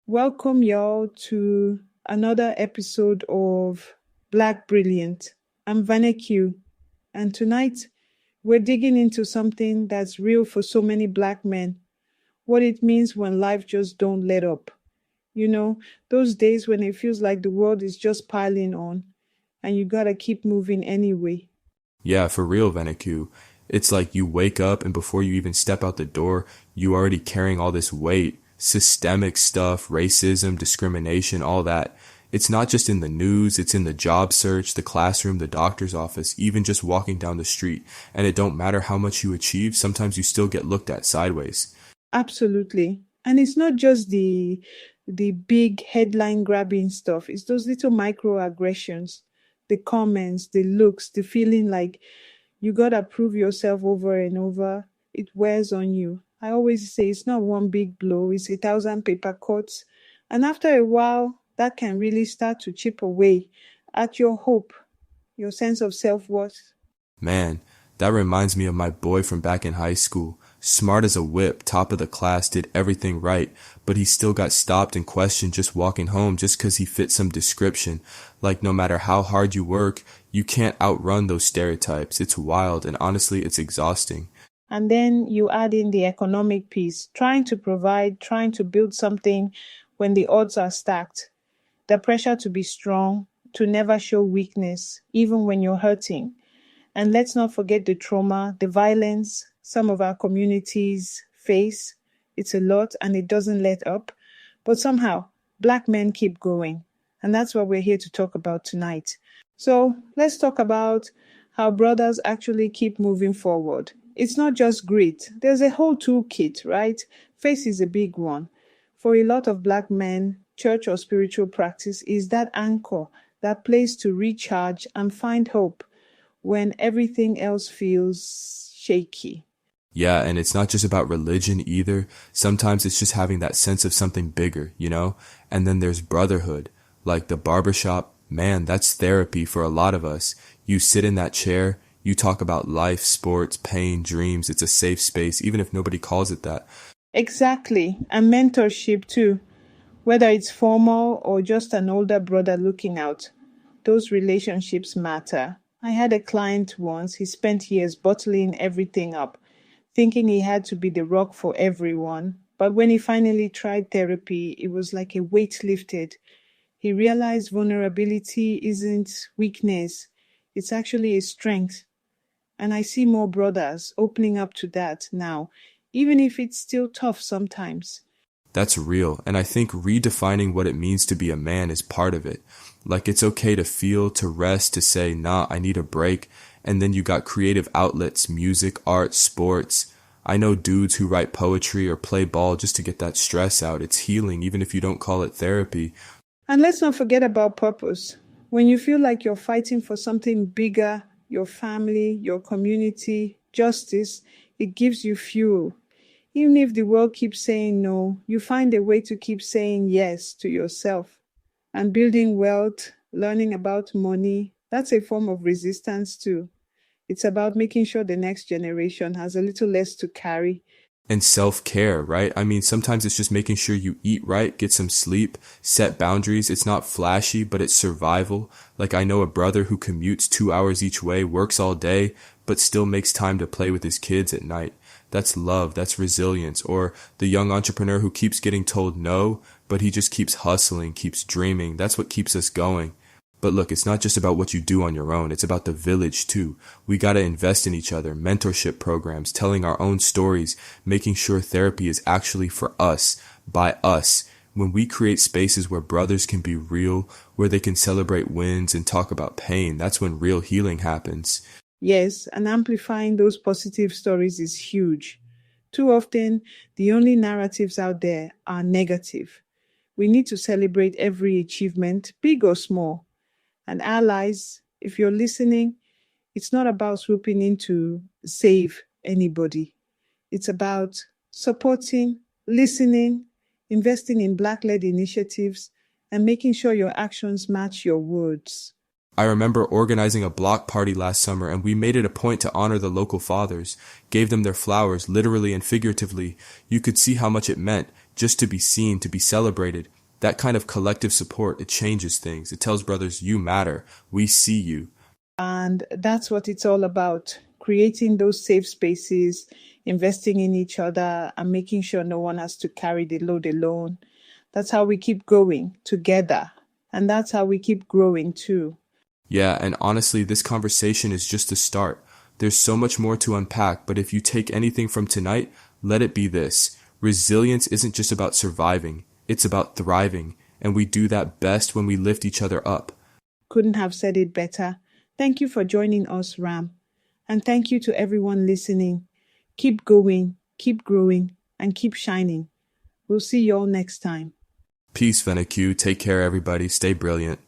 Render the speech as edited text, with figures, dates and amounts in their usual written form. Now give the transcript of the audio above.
Welcome y'all to another episode of Black Brilliant. I'm Vanek, and tonight we're digging into something that's real for so many Black men, what it means when life just don't let up. You know, those days when it feels like the world is just piling on and you gotta keep moving anyway. Yeah, for real, Veniku. It's like you wake up and before you even step out the door, you already carrying all this weight, systemic stuff, racism, discrimination, all that. It's not just in the news, it's in the job search, the classroom, the doctor's office, even just walking down the street. And it don't matter how much you achieve, sometimes you still get looked at sideways. Absolutely. And it's not just the big headline grabbing stuff. It's those little microaggressions, the comments, the looks, the feeling like you gotta prove yourself over and over. It wears on you. I always say it's not one big blow, it's 1,000 paper cuts. And after a while, that can really start to chip away at your hope, your sense of self-worth. Man, that reminds me of my boy from back in high school. Smart as a whip, top of the class, did everything right, but he still got stopped and questioned just walking home just 'cause he fit some description. Like no matter how hard you work, you can't outrun those stereotypes. It's wild and honestly it's exhausting. And then you add in the economic piece, trying to provide, trying to build something when the odds are stacked. The pressure to be strong, to never show weakness, even when you're hurting. And let's not forget the trauma, the violence some of our communities face. It's a lot and it doesn't let up. But somehow, Black men keep going. And that's what we're here to talk about tonight. So let's talk about how brothers actually keep moving forward. It's not just grit. There's a whole toolkit, right? Faith is a big one. For a lot of Black men, church or spiritual practice is that anchor, that place to recharge and find hope when everything else feels shaky. Yeah, and it's not just about religion either. Sometimes it's just having that sense of something bigger, you know? And then there's brotherhood. Like the barbershop, man, that's therapy for a lot of us. You sit in that chair, you talk about life, sports, pain, dreams. It's a safe space, even if nobody calls it that. Exactly. And mentorship too. Whether it's formal or just an older brother looking out, those relationships matter. I had a client once, he spent years bottling everything up, thinking he had to be the rock for everyone. But when he finally tried therapy, it was like a weight lifted. He realized vulnerability isn't weakness, it's actually a strength. And I see more brothers opening up to that now, even if it's still tough sometimes. That's real, and I think redefining what it means to be a man is part of it. Like it's okay to feel, to rest, to say, nah, I need a break. And then you got creative outlets, music, art, sports. I know dudes who write poetry or play ball just to get that stress out. It's healing, even if you don't call it therapy. And let's not forget about purpose. When you feel like you're fighting for something bigger, your family, your community, justice, it gives you fuel. Even if the world keeps saying no, you find a way to keep saying yes to yourself. And building wealth, learning about money, that's a form of resistance too. It's about making sure the next generation has a little less to carry. And self-care, right? I mean, sometimes it's just making sure you eat right, get some sleep, set boundaries. It's not flashy, but it's survival. Like I know a brother who commutes 2 hours each way, works all day, but still makes time to play with his kids at night. That's love, that's resilience. Or the young entrepreneur who keeps getting told no, but he just keeps hustling, keeps dreaming. That's what keeps us going. But look, it's not just about what you do on your own. It's about the village too. We gotta invest in each other, mentorship programs, telling our own stories, making sure therapy is actually for us, by us. When we create spaces where brothers can be real, where they can celebrate wins and talk about pain, that's when real healing happens. Yes, and amplifying those positive stories is huge. Too often, the only narratives out there are negative. We need to celebrate every achievement, big or small. And allies, if you're listening, it's not about swooping in to save anybody. It's about supporting, listening, investing in Black-led initiatives, and making sure your actions match your words. I remember organizing a block party last summer and we made it a point to honor the local fathers, gave them their flowers, literally and figuratively. You could see how much it meant just to be seen, to be celebrated. That kind of collective support, it changes things. It tells brothers, you matter. We see you. And that's what it's all about, creating those safe spaces, investing in each other, and making sure no one has to carry the load alone. That's how we keep going together. And that's how we keep growing too. Yeah, and honestly, this conversation is just the start. There's so much more to unpack, but if you take anything from tonight, let it be this. Resilience isn't just about surviving, it's about thriving, and we do that best when we lift each other up. Couldn't have said it better. Thank you for joining us, Ram. And thank you to everyone listening. Keep going, keep growing, and keep shining. We'll see you all next time. Peace, Venaq. Take care, everybody. Stay brilliant.